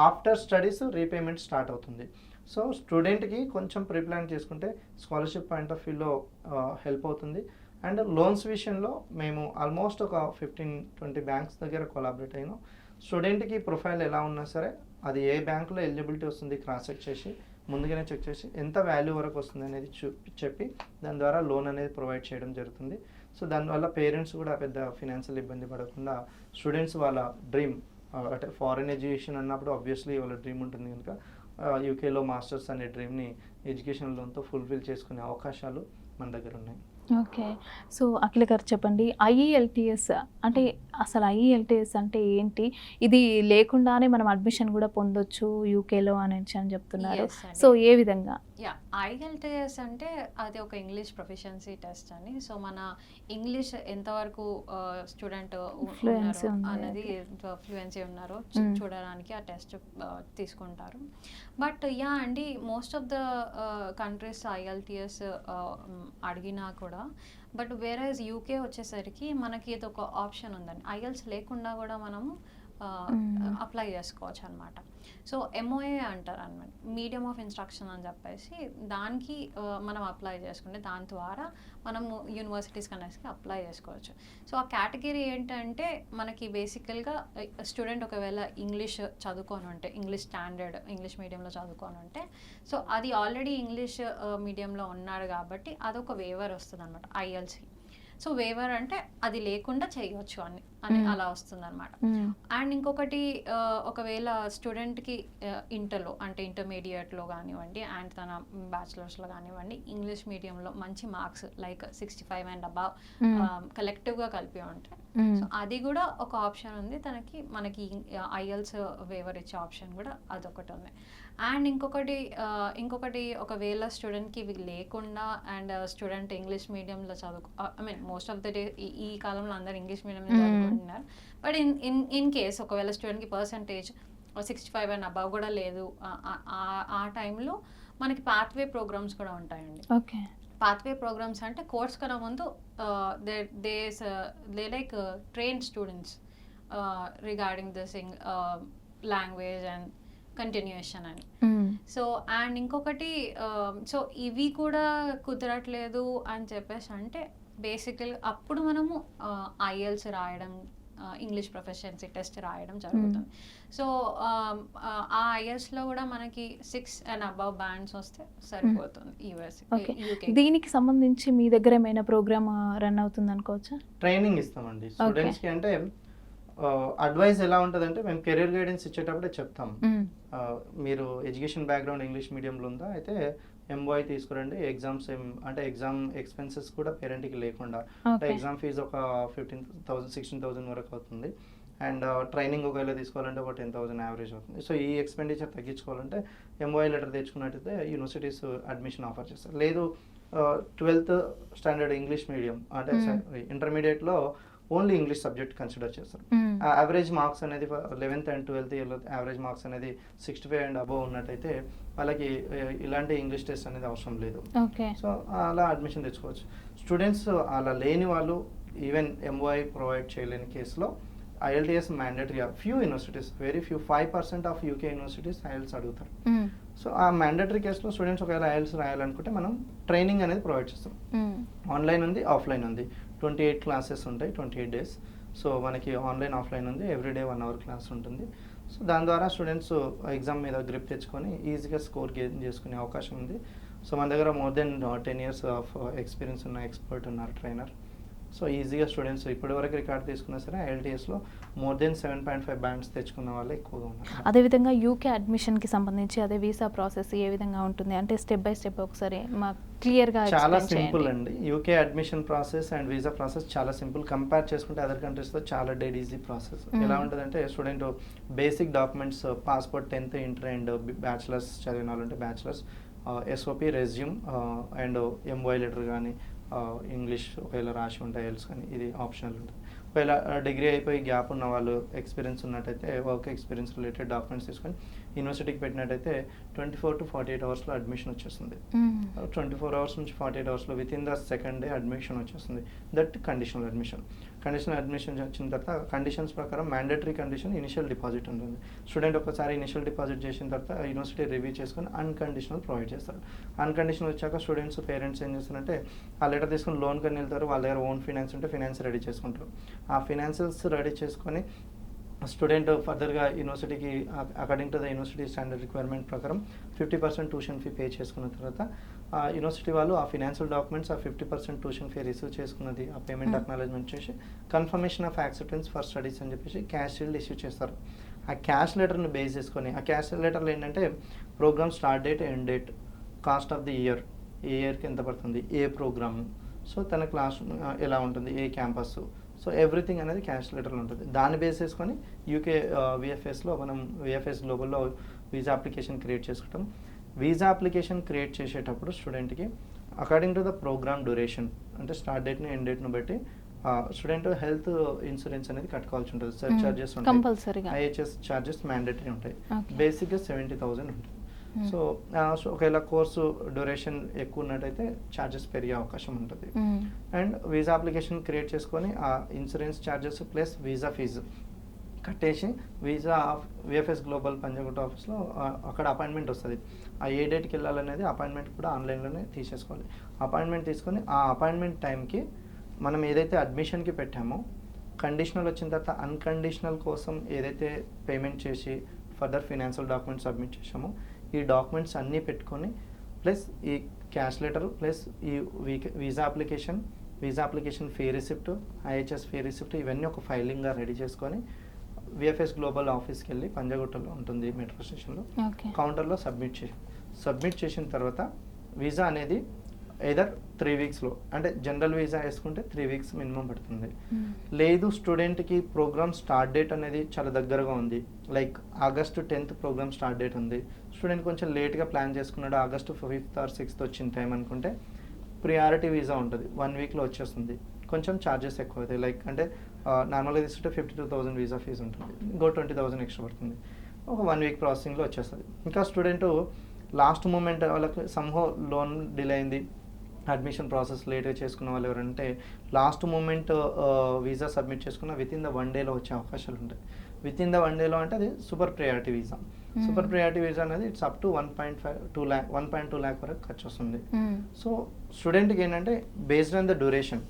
ఆఫ్టర్ స్టడీస్ రీపేమెంట్ స్టార్ట్ అవుతుంది. సో స్టూడెంట్కి కొంచెం ప్రీప్లాన్ చేసుకుంటే స్కాలర్షిప్ పాయింట్ ఆఫ్ వ్యూలో హెల్ప్ అవుతుంది. అండ్ లోన్స్ విషయంలో మేము ఆల్మోస్ట్ ఒక 15-20 బ్యాంక్స్ దగ్గర కొలాబరేట్ అయినాం. స్టూడెంట్కి ప్రొఫైల్ ఎలా ఉన్నా సరే అది ఏ బ్యాంకులో ఎలిజిబిలిటీ వస్తుంది క్రాస్ చెక్ చేసి ముందుగానే చెక్ చేసి ఎంత వాల్యూ వరకు వస్తుంది అనేది చెప్పి దాని ద్వారా లోన్ అనేది ప్రొవైడ్ చేయడం జరుగుతుంది. సో దానివల్ల పేరెంట్స్ కూడా పెద్ద ఫినాన్షియల్ ఇబ్బంది పడకుండా స్టూడెంట్స్ వాళ్ళ డ్రీమ్ అంటే ఫారిన్ ఎడ్యుకేషన్ అన్నప్పుడు ఆబ్వియస్లీ వాళ్ళ డ్రీమ్ ఉంటుంది కనుక యూకేలో మాస్టర్స్ అనే డ్రీమ్ని ఎడ్యుకేషన్ లోన్తో ఫుల్ఫిల్ చేసుకునే అవకాశాలు మన దగ్గర ఉన్నాయి. ఓకే. సో అఖిల గారు చెప్పండి, ఐఈఎల్టీఎస్ అంటే అసలు ఐఈఎల్టీఎస్ అంటే ఏంటి? ఇది లేకుండానే మనం అడ్మిషన్ కూడా పొందొచ్చు యూకేలో అని చెప్తున్నారు. Yes అండి. సో ఏ విధంగా? ఐఎల్టీఎస్ అంటే అది ఒక ఇంగ్లీష్ ప్రొఫిషియన్సీ టెస్ట్ అని. సో మన ఇంగ్లీష్ ఎంతవరకు స్టూడెంట్ Fluency ఉంది. అనేది ఫ్లూయెన్సీ ఉన్నారో చూడడానికి ఆ టెస్ట్ తీసుకుంటారు. బట్ అండి most of the countries IELTS అడిగినా కూడా, బట్ వేరే యూకే వచ్చేసరికి మనకి ఇది ఒక ఆప్షన్ ఉందండి. ఐఎల్స్ లేకుండా కూడా మనము అప్లై చేసుకోవచ్చు అనమాట. సో ఎంఓఏ అంటారు అనమాట, మీడియం ఆఫ్ ఇన్స్ట్రక్షన్ అని చెప్పేసి దానికి మనం అప్లై చేసుకుంటే దాని ద్వారా మనము యూనివర్సిటీస్ కనేసి అప్లై చేసుకోవచ్చు. సో ఆ కేటగిరీ ఏంటంటే మనకి బేసికల్గా స్టూడెంట్ ఒకవేళ ఇంగ్లీష్ చదువుకొని ఉంటే, ఇంగ్లీష్ స్టాండర్డ్ ఇంగ్లీష్ మీడియంలో చదువుకొని ఉంటే, సో అది ఆల్రెడీ ఇంగ్లీష్ మీడియంలో ఉన్నాడు కాబట్టి అదొక వేవర్ వస్తుంది అనమాట ఐఎల్స్కి. సో వేవర్ అంటే అది లేకుండా చేయవచ్చు అని అలా వస్తుంది అనమాట. అండ్ ఇంకొకటి ఒకవేళ స్టూడెంట్కి ఇంటర్లో అంటే ఇంటర్మీడియట్లో కానివ్వండి అండ్ తన బ్యాచిలర్స్లో కానివ్వండి ఇంగ్లీష్ మీడియంలో మంచి మార్క్స్ లైక్ 65 అండ్ అబవ్ కలెక్టివ్గా కలిపి ఉంటాయి. సో అది కూడా ఒక ఆప్షన్ ఉంది తనకి, మనకి ఐఎల్స్ వేవర్ ఇచ్చే ఆప్షన్ కూడా అదొకటి ఉంది. అండ్ ఇంకొకటి ఒకవేళ స్టూడెంట్కి ఇవి లేకుండా అండ్ స్టూడెంట్ ఇంగ్లీష్ మీడియంలో మోస్ట్ ఆఫ్ ద డే ఈ కాలంలో అందరు ఇంగ్లీష్ మీడియంలో చదువుకుంటున్నారు. బట్ ఇన్ కేస్ ఒకవేళ స్టూడెంట్కి పర్సంటేజ్ 65 అండ్ అబవ్ కూడా లేదు, ఆ టైంలో మనకి పాత్వే ప్రోగ్రామ్స్ కూడా ఉంటాయండి. ఓకే. పాత్వే ప్రోగ్రామ్స్ అంటే కోర్స్ కన్నా ముందు they like train students regarding this language and continuation అని. సో అండ్ ఇంకొకటి సో ఇవి కూడా కుదరట్లేదు అని చెప్పేసి అంటే బేసికల్గా అప్పుడు మనము ఐఎల్స్ రాయడం, ఇంగ్లీష్ ప్రొఫిషియన్సీ టెస్ట్ రాయడం జరుగుతుంది. సో ఆ ఐఎల్స్లో కూడా మనకి 6 అండ్ అబవ్ బ్యాండ్స్ వస్తే సరిపోతుంది యూకే. దీనికి సంబంధించి మీ దగ్గర ఏమైనా ప్రోగ్రామ్ రన్ అవుతుంది అనుకోవచ్చా? ట్రైనింగ్ ఇస్తామండి స్టూడెంట్స్కి. అంటే అడ్వైస్ ఎలా ఉంటుందంటే మేము కెరీర్ గైడెన్స్ ఇచ్చేటప్పుడే చెప్తాం, మీరు ఎడ్యుకేషన్ బ్యాక్గ్రౌండ్ ఇంగ్లీష్ మీడియంలో ఉందా అయితే ఎంఓఐ తీసుకురండి. ఎగ్జామ్స్ అంటే ఎగ్జామ్ ఎక్స్పెన్సెస్ కూడా పేరెంట్కి లేకుండా, అంటే ఎగ్జామ్ ఫీజు ఒక 15,000-16,000 వరకు అవుతుంది. అండ్ ట్రైనింగ్ ఒకవేళ తీసుకోవాలంటే ఒక 10,000 యావరేజ్ అవుతుంది. సో ఈ ఎక్స్పెండిచర్ తగ్గించుకోవాలంటే ఎంఓఐ లెటర్ తెచ్చుకున్నట్టయితే యూనివర్సిటీస్ అడ్మిషన్ ఆఫర్ చేస్తారు. లేదు 12th స్టాండర్డ్ ఇంగ్లీష్ మీడియం అంటే ఇంటర్మీడియట్లో ఓన్లీ ఇంగ్లీష్ సబ్జెక్ట్ కన్సిడర్ చేస్తారు. యావరేజ్ మార్క్స్ అనేది 11th అండ్ 12th ఇయర్లో యావరేజ్ మార్క్స్ అనేది 65 అండ్ అబవ్ ఉన్నట్టయితే వాళ్ళకి ఇలాంటి ఇంగ్లీష్ టెస్ట్ అనేది అవసరం లేదు. సో అలా అడ్మిషన్ తెచ్చుకోవచ్చు. స్టూడెంట్స్ అలా లేని వాళ్ళు ఈవెన్ ఎంఓఐ ప్రొవైడ్ చేయలేని కేసులో IELTS mandatory. Few universities, very few, 5% of UK universities IELTS అడుగుతారు. సో ఆ మ్యాండేటరీ కేసులో స్టూడెంట్స్ ఒకవేళ ఐఎల్స్ రాయాలనుకుంటే మనం ట్రైనింగ్ అనేది ప్రొవైడ్ చేస్తాం. ఆన్లైన్ ఉంది, ఆఫ్లైన్ ఉంది. 28 క్లాసెస్ ఉంటాయి, 28 days. సో మనకి ఆన్లైన్ ఆఫ్లైన్ ఉంది, ఎవ్రీడే 1 hour క్లాస్ ఉంటుంది. సో దాని ద్వారా స్టూడెంట్స్ ఎగ్జామ్ మీద గ్రిప్ తెచ్చుకొని ఈజీగా స్కోర్ గెయిన్ చేసుకునే అవకాశం ఉంది. సో మన దగ్గర more than 10 years of experience ఉన్న ఎక్స్పర్ట్ ఉన్నారు ట్రైనర్. సో ఈజీగా స్టూడెంట్స్ ఇప్పటివరకు రికార్డ్ తీసుకున్నా సరే IELTSలో మోర్ దెన్ 7.5 బ్యాండ్స్ తెచ్చుకున్న వాళ్ళు ఎక్కువగా ఉన్నారు. అదేవిధంగా యూకే అడ్మిషన్కి సంబంధించి అదే వీసా ప్రాసెస్ ఏ విధంగా ఉంటుంది అంటే స్టెప్ బై స్టెప్ ఒకసారి మాకు క్లియర్గా చాలా సింపుల్ అండి. UK admission process and visa process చాలా సింపుల్. కంపేర్ చేసుకుంటే అదర్ కంట్రీస్తో చాలా డెడ్ ఈజీ ప్రాసెస్. ఎలా ఉంటుందంటే student basic documents passport, 10th, inter and bachelors చదివిన వాళ్ళు ఉంటే bachelors, SOP, resume and MOI letter కానీ ఇంగ్లీష్ ఒకవేళ రాసి ఉంటే IELTS కానీ ఇది ఆప్షనల్ ఉంటుంది. ఒకవేళ డిగ్రీ అయిపోయి గ్యాప్ ఉన్న వాళ్ళు ఎక్స్పీరియన్స్ ఉన్నట్టయితే వర్క్ ఎక్స్పీరియన్స్ రిలేటెడ్ డాక్యుమెంట్స్ తీసుకొని యూనివర్సిటీకి పెట్టినట్టయితే 24 to 48 అవర్స్లో అడ్మిషన్ వచ్చేస్తుంది. 24 hours నుంచి 48 అవర్స్లో within the second day admission వచ్చేస్తుంది. That conditional admission. Conditional admission వచ్చిన తర్వాత కండిషన్స్ ప్రకారం మ్యాండేటరీ కండిషన్ ఇనిషియల్ డిపాజిట్ ఉంటుంది. స్టూడెంట్ ఒకసారి ఇనిషియల్ డిపాజిట్ చేసిన తర్వాత యూనివర్సిటీ రివ్యూ చేసుకొని అన్కండిషనల్ ప్రొవైడ్ చేస్తారు. అన్కండిషనల్ వచ్చాక స్టూడెంట్స్ పేరెంట్స్ ఏం చేస్తారంటే ఆ లెటర్ తీసుకొని లోన్ కని వెళ్తారు. వాళ్ళ దగ్గర ఓన్ ఫినాన్స్ ఉంటే ఫినాన్స్ రెడీ చేసుకుంటారు. ఆ ఫినాన్షియల్స్ రెడీ చేసుకొని స్టూడెంట్ ఫర్దర్గా యూనివర్సిటీకి according to the university standard requirement ప్రకారం 50% ట్యూషన్ ఫీ పే చేసుకున్న తర్వాత యూనివర్సిటీ వాళ్ళు ఆ ఫినాన్షియల్ డాక్యుమెంట్స్ ఆ 50% ట్యూషన్ ఫీ రిసీవ్ చేసుకున్నది ఆ పేమెంట్ అక్నాలజ్మెంట్ చేసి confirmation of acceptance for studies అని చెప్పేసి క్యాష్ షీల్డ్ ఇష్యూ చేస్తారు. ఆ క్యాష్ లెటర్ని బేస్ చేసుకొని ఆ క్యాష్ లెటర్లో ఏంటంటే programme start date, end date, cost of the year, ఏ ఇయర్కి ఎంత పడుతుంది, ఏ ప్రోగ్రాము, సో తన క్లాస్ ఎలా ఉంటుంది, ఏ క్యాంపస్, సో ఎవ్రీథింగ్ అనేది క్యాష్ లెటర్లో ఉంటుంది. దాన్ని బేస్ చేసుకొని యూకే VFSలో మనం VFS గ్లోబల్లో వీసా అప్లికేషన్ క్రియేట్ చేసుకుంటాం. వీసా అప్లికేషన్ క్రియేట్ చేసేటప్పుడు స్టూడెంట్కి according to the programme duration అంటే స్టార్ట్ డేట్ని, ఎండ్ డేట్ను బట్టి స్టూడెంట్ హెల్త్ ఇన్సూరెన్స్ అనేది కట్టుకోవాల్సి ఉంటుంది. సర్ చార్జెస్ ఉంటాయి, IHS చార్జెస్ మ్యాండేటరీ ఉంటాయి. బేసిక్గా 70,000 ఉంటుంది. సో ఒకవేళ కోర్సు డ్యూరేషన్ ఎక్కువ ఉన్నట్టయితే ఛార్జెస్ పెరిగే అవకాశం ఉంటుంది. అండ్ వీసా అప్లికేషన్ క్రియేట్ చేసుకొని ఆ insurance charges plus visa fees కట్టేసి వీసా VFS గ్లోబల్ పంజాగుట్ట ఆఫీస్లో అక్కడ అపాయింట్మెంట్ వస్తుంది. ఆ ఏ డేట్కి వెళ్ళాలనేది అపాయింట్మెంట్ కూడా ఆన్లైన్లోనే తీసేసుకోవాలి. అపాయింట్మెంట్ తీసుకొని ఆ అపాయింట్మెంట్ టైంకి మనం ఏదైతే అడ్మిషన్కి పెట్టామో కండిషనల్ వచ్చిన తర్వాత అన్కండిషనల్ కోసం ఏదైతే పేమెంట్ చేసి ఫర్దర్ ఫినాన్షియల్ డాక్యుమెంట్స్ సబ్మిట్ చేసామో ఈ డాక్యుమెంట్స్ అన్నీ పెట్టుకొని ప్లస్ ఈ క్యాష్ లెటర్ ప్లస్ ఈ visa application fee receipt, IHS fee receipt ఇవన్నీ ఒక ఫైలింగ్గా రెడీ చేసుకొని VFS గ్లోబల్ ఆఫీస్కి వెళ్ళి పంజాగుట్టలో ఉంటుంది మెట్రో స్టేషన్లో కౌంటర్లో సబ్మిట్ చేసిన తర్వాత వీసా అనేది either 3 weeksలో అంటే జనరల్ వీసా వేసుకుంటే 3 weeks మినిమం పడుతుంది. లేదు స్టూడెంట్కి ప్రోగ్రామ్ స్టార్ట్ డేట్ అనేది చాలా దగ్గరగా ఉంది, like August 10th programme start date ఉంది, స్టూడెంట్ కొంచెం లేట్గా ప్లాన్ చేసుకున్నాడు, August 5th or 6th వచ్చిన టైం అనుకుంటే ప్రియారిటీ వీసా ఉంటుంది, 1 weekలో వచ్చేస్తుంది. కొంచెం ఛార్జెస్ ఎక్కువ అవుతాయి, లైక్ అంటే నార్మల్గా తీసుకుంటే 52,000 వీసా ఫీజు ఉంటుంది, ఇంకో 20,000 ఎక్స్ట్రా పడుతుంది. ఒక 1 week ప్రాసెసింగ్లో వచ్చేస్తుంది. ఇంకా స్టూడెంట్ లాస్ట్ మూమెంట్ వాళ్ళకి సమ్హో లోన్ డిలే అయింది, అడ్మిషన్ ప్రాసెస్ లేట్గా చేసుకున్న వాళ్ళు ఎవరంటే లాస్ట్ మూమెంట్ వీసా సబ్మిట్ చేసుకున్న విత్ ఇన్ ద 1 dayలో వచ్చే అవకాశాలు ఉంటాయి. విత్ ఇన్ ద 1 dayలో అంటే అది super priority visa. Super priority visa అనేది ఇట్స్ అప్ టు 1.2 lakh వరకు ఖర్చు వస్తుంది. సో స్టూడెంట్కి ఏంటంటే బేస్డ్ ఆన్ ద డ్యూరేషన్,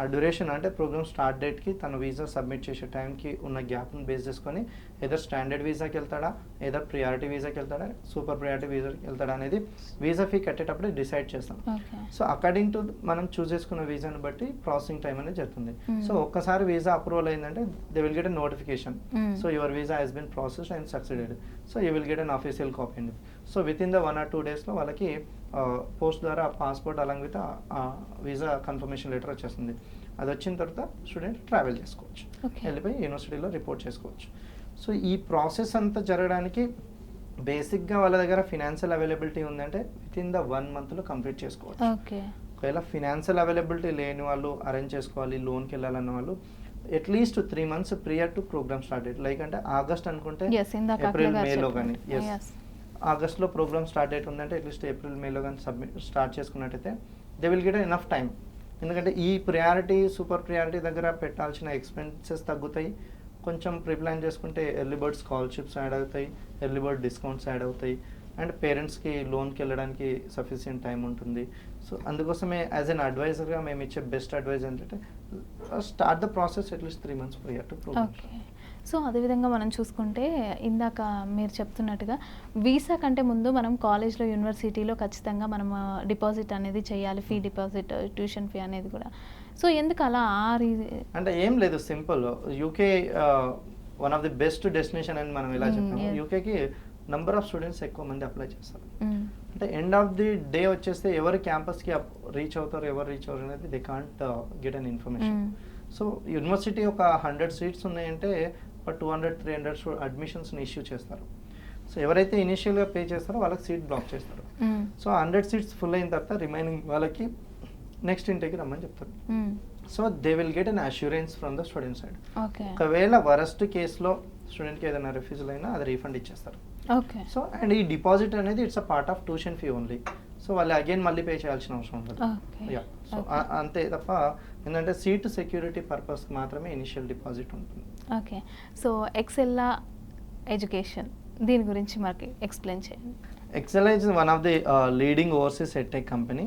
ఆ డ్యూరేషన్ అంటే ప్రోగ్రామ్ స్టార్ట్ డేట్కి తన వీసా సబ్మిట్ చేసే టైంకి ఉన్న గ్యాప్ని బేస్ చేసుకొని ఏదో స్టాండర్డ్ వీసాకి వెళ్తాడా, ఏదో ప్రియారిటీ వీసాకి వెళ్తాడా, సూపర్ ప్రియారిటీ వీసాకి వెళ్తాడా అనేది వీసా ఫీ కట్టేటప్పుడు డిసైడ్ చేస్తాం. సో అకార్డింగ్ టు మనం చూస్ చేసుకున్న వీసాని బట్టి ప్రాసెసింగ్ టైం అనేది జరుగుతుంది. సో ఒక్కసారి వీసా అప్రూవల్ అయిందంటే they will get a notification, so your visa has been processed and succeeded, so you will get an official copy అండి. So within the 1 or 2 daysలో వాళ్ళకి పోస్ట్ ద్వారా passport along with visa confirmation letter వచ్చేస్తుంది. అది వచ్చిన తర్వాత స్టూడెంట్ ట్రావెల్ చేసుకోవచ్చు, వెళ్ళిపోయి యూనివర్సిటీలో రిపోర్ట్ చేసుకోవచ్చు. సో ఈ ప్రాసెస్ అంతా జరగడానికి బేసిక్గా వాళ్ళ దగ్గర ఫినాన్షియల్ అవైలబిలిటీ ఉందంటే విత్ ఇన్ ద 1 monthలో కంప్లీట్ చేసుకోవచ్చు. ఒకవేళ ఫినాన్షియల్ అవైలబిలిటీ లేని వాళ్ళు అరేంజ్ చేసుకోవాలి, లోన్కి వెళ్ళాలన్న వాళ్ళు at least 3 months prior to programme start date, like అంటే ఆగస్ట్ అనుకుంటే ఏప్రిల్ మేలో కానీ, ఆగస్ట్లో ప్రోగ్రామ్ స్టార్ట్ డేట్ ఉందంటే అట్లీస్ట్ ఏప్రిల్ మేలో కానీ స్టార్ట్ చేసుకున్నట్టయితే they will get enough time. ఎందుకంటే ఈ ప్రియారిటీ సూపర్ ప్రియారిటీ దగ్గర పెట్టాల్సిన ఎక్స్పెన్సెస్ తగ్గుతాయి. కొంచెం ప్రిప్లాన్ చేసుకుంటే ఎర్లీ బర్డ్ స్కాలర్షిప్స్ యాడ్ అవుతాయి, ఎర్లీ బర్డ్ డిస్కౌంట్స్ యాడ్ అవుతాయి, అండ్ పేరెంట్స్కి లోన్కి వెళ్ళడానికి సఫిషియంట్ టైం ఉంటుంది. సో అందుకోసమే యాజ్ అన్ అడ్వైజర్గా మేము ఇచ్చే బెస్ట్ అడ్వైజ్ ఏంటంటే start the process at least 3 months prior to programme. So అదేవిధంగా మనం చూసుకుంటే ఇందాక మీరు చెప్తున్నట్టుగా వీసా కంటే ముందు మనం కాలేజ్లో యూనివర్సిటీలో ఖచ్చితంగా మనం డిపాజిట్ అనేది చేయాలి, ఫీ డిపాజిట్, ట్యూషన్ ఫీ అనేది కూడా. సో ఎందుకు అలా అంటే ఏం లేదు, simple. UK one of the best destination అని మనం ఇలా చెప్పాము. యూకేకి నెంబర్ ఆఫ్ స్టూడెంట్స్ ఎక్కువ మంది అప్లై చేస్తారు. అంటే ఎండ్ ఆఫ్ ది డే వచ్చేస్తే ఎవరు క్యాంపస్కి రీచ్ అవుతారు, ఎవరు రీచ్ అవుతారు అనేది they can't get an information. So university ఒక 100 సీట్స్ ఉన్నాయంటే ఒక 200-300 అడ్మిషన్స్ని ఇష్యూ చేస్తారు. సో ఎవరైతే ఇనిషియల్గా పే చేస్తారో వాళ్ళకి సీట్ బ్లాక్ చేస్తారు. సో 100 సీట్స్ ఫుల్ అయిన తర్వాత రిమైనింగ్ వాళ్ళకి నెక్స్ట్ ఇంటేకి రమ్మని చెప్తారు. So they will get an assurance from the student side. ఒకవేళ వరస్ట్ కేసులో స్టూడెంట్కి ఏదైనా రిఫ్యూజల్ అయినా అది రీఫండ్ ఇచ్చేస్తారు. సో అండ్ ఈ డిపాజిట్ అనేది it's a part of tuition fee only. So వాళ్ళు అగైన్ మళ్ళీ పే చేయాల్సిన అవసరం ఉండదు. సో అంతే తప్ప ఏంటంటే సీట్ సెక్యూరిటీ పర్పస్ మాత్రమే ఇనిషియల్ డిపాజిట్ ఉంటుంది. ఓకే. సో ఎక్సెల్లా ఎడ్యుకేషన్ దీని గురించి మనకి ఎక్స్ప్లెయిన్ చేయండి. Excella is one of the leading overseas edtech company.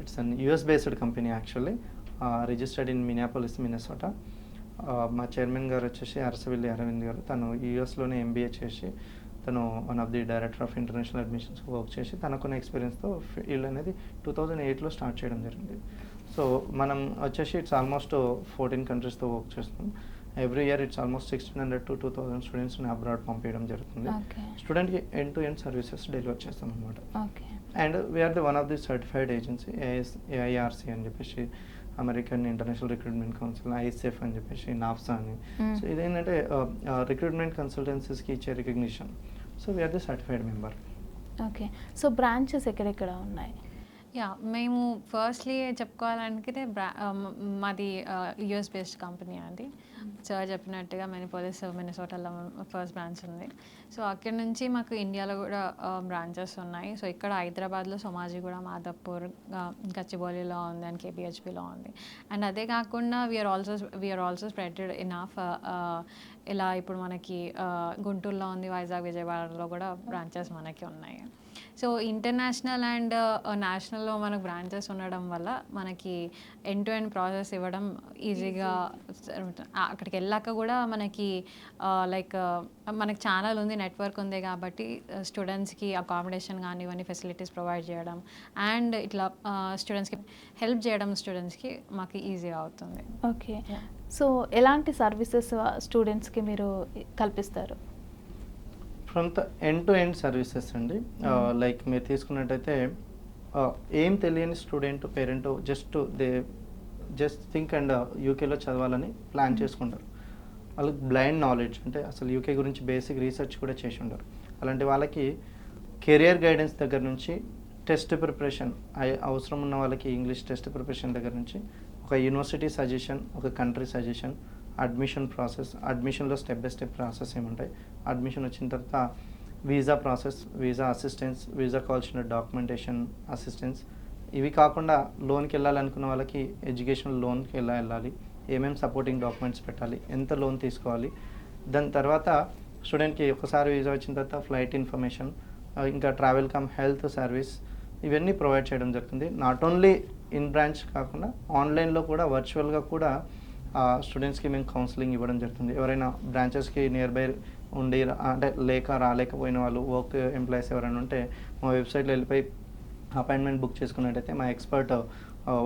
It's an US based company actually, registered in Minneapolis, Minnesota. మా చైర్మన్ గారు వచ్చేసి అరసవిల్లి అరవింద్ గారు. తను యూఎస్లోనే ఎంబీఏ చేసి తను one of the director of international admissions work చేసి తనకున్న ఎక్స్పీరియన్స్తో ఫీల్డ్ అనేది 2008లో స్టార్ట్ చేయడం జరిగింది. సో మనం వచ్చేసి ఇట్స్ ఆల్మోస్ట్ 14 కంట్రీస్తో వర్క్ చేస్తాం. Every year it's almost 1600 to 2000 స్టూడెంట్స్ని అబ్రాడ్ పంపించడం జరుగుతుంది. స్టూడెంట్కి end to end services deliver చేస్తాం అనమాట. And we are the one of the certified agency AIRC అని చెప్పేసి, American International Recruitment Council, ISF అని చెప్పేసి, నాఫ్సా అని. సో ఇదేంటంటే రిక్రూట్మెంట్ కన్సల్టెన్సీస్కి ఇచ్చే recognition. So we are the certified member. Okay. So branches ఎక్కడెక్కడ ఉన్నాయి? మేము ఫస్ట్లీ చెప్పుకోవాలంటే మాది యూఎస్ బేస్డ్ కంపెనీ అండి. సార్ చెప్పినట్టుగా మిన్నెసోటాలో ఫస్ట్ బ్రాంచ్ ఉంది. సో అక్కడి నుంచి మాకు ఇండియాలో కూడా బ్రాంచెస్ ఉన్నాయి. సో ఇక్కడ హైదరాబాద్లో సోమాజిగూడ, మాధవ్పూర్, గచ్చిబౌలిలో ఉంది అండ్ కేపీహెచ్బిలో ఉంది. అండ్ అదే కాకుండా వీఆర్ ఆల్సో స్ప్రెడెడ్ ఇనఫ్. ఇలా ఇప్పుడు మనకి గుంటూరులో ఉంది, వైజాగ్, విజయవాడలో కూడా బ్రాంచెస్ మనకి ఉన్నాయి. సో ఇంటర్నేషనల్ అండ్ నేషనల్లో మనకు బ్రాంచెస్ ఉండడం వల్ల మనకి ఎండ్ టు ఎండ్ ప్రాసెస్ ఇవ్వడం ఈజీగా. అక్కడికి వెళ్ళాక కూడా మనకి లైక్ మనకి ఛానల్ ఉంది, నెట్వర్క్ ఉంది కాబట్టి స్టూడెంట్స్కి అకామిడేషన్ కానీ ఇవన్నీ ఫెసిలిటీస్ ప్రొవైడ్ చేయడం అండ్ ఇట్లా స్టూడెంట్స్కి హెల్ప్ చేయడం స్టూడెంట్స్కి మాకు ఈజీగా అవుతుంది. ఓకే. సో ఎలాంటి సర్వీసెస్ స్టూడెంట్స్కి మీరు కల్పిస్తారు? From the end to end services అండి. లైక్ మీరు తీసుకున్నట్టయితే ఏం తెలియని student parent just think and యూకేలో చదవాలని ప్లాన్ చేసుకుంటారు. వాళ్ళకి బ్లైండ్ నాలెడ్జ్, అంటే అసలు యూకే గురించి బేసిక్ రీసెర్చ్ కూడా చేసి ఉండరు. అలాంటి వాళ్ళకి కెరియర్ గైడెన్స్ దగ్గర నుంచి టెస్ట్ ప్రిపరేషన్, అవసరం ఉన్న వాళ్ళకి ఇంగ్లీష్ టెస్ట్ ప్రిపరేషన్ దగ్గర నుంచి ఒక యూనివర్సిటీ సజెషన్, ఒక కంట్రీ సజెషన్, అడ్మిషన్ ప్రాసెస్, అడ్మిషన్లో స్టెప్ బై స్టెప్ ప్రాసెస్ ఏముంటాయి, అడ్మిషన్ వచ్చిన తర్వాత visa process, visa assistance, visa కావాల్సిన డాక్యుమెంటేషన్ అసిస్టెన్స్, ఇవి కాకుండా లోన్కి వెళ్ళాలనుకున్న వాళ్ళకి ఎడ్యుకేషన్ లోన్కి ఎలా వెళ్ళాలి, ఏమేమి సపోర్టింగ్ డాక్యుమెంట్స్ పెట్టాలి, ఎంత లోన్ తీసుకోవాలి, దాని తర్వాత స్టూడెంట్కి ఒకసారి వీసా వచ్చిన తర్వాత ఫ్లైట్ ఇన్ఫర్మేషన్, ఇంకా ట్రావెల్ కమ్ హెల్త్ సర్వీస్, ఇవన్నీ ప్రొవైడ్ చేయడం జరుగుతుంది. నాట్ ఓన్లీ ఇన్ బ్రాంచ్ కాకుండా ఆన్లైన్లో కూడా వర్చువల్గా కూడా స్టూడెంట్స్కి మేము కౌన్సిలింగ్ ఇవ్వడం జరుగుతుంది. ఎవరైనా బ్రాంచెస్కి నియర్ బై ఉండి అంటే రాలేకపోయిన వాళ్ళు, వర్క్ ఎంప్లాయీస్ ఎవరైనా ఉంటే మా వెబ్సైట్లో వెళ్ళిపోయి అపాయింట్మెంట్ బుక్ చేసుకున్నట్టయితే మా ఎక్స్పర్ట్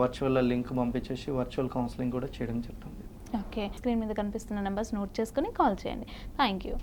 వర్చువల్ లింక్ పంపించేసి వర్చువల్ కౌన్సిలింగ్ కూడా చేయడం జరుగుతుంది. ఓకే. స్క్రీన్ మీద కనిపిస్తున్న నెంబర్స్ నోట్ చేసుకుని కాల్ చేయండి. Thank you.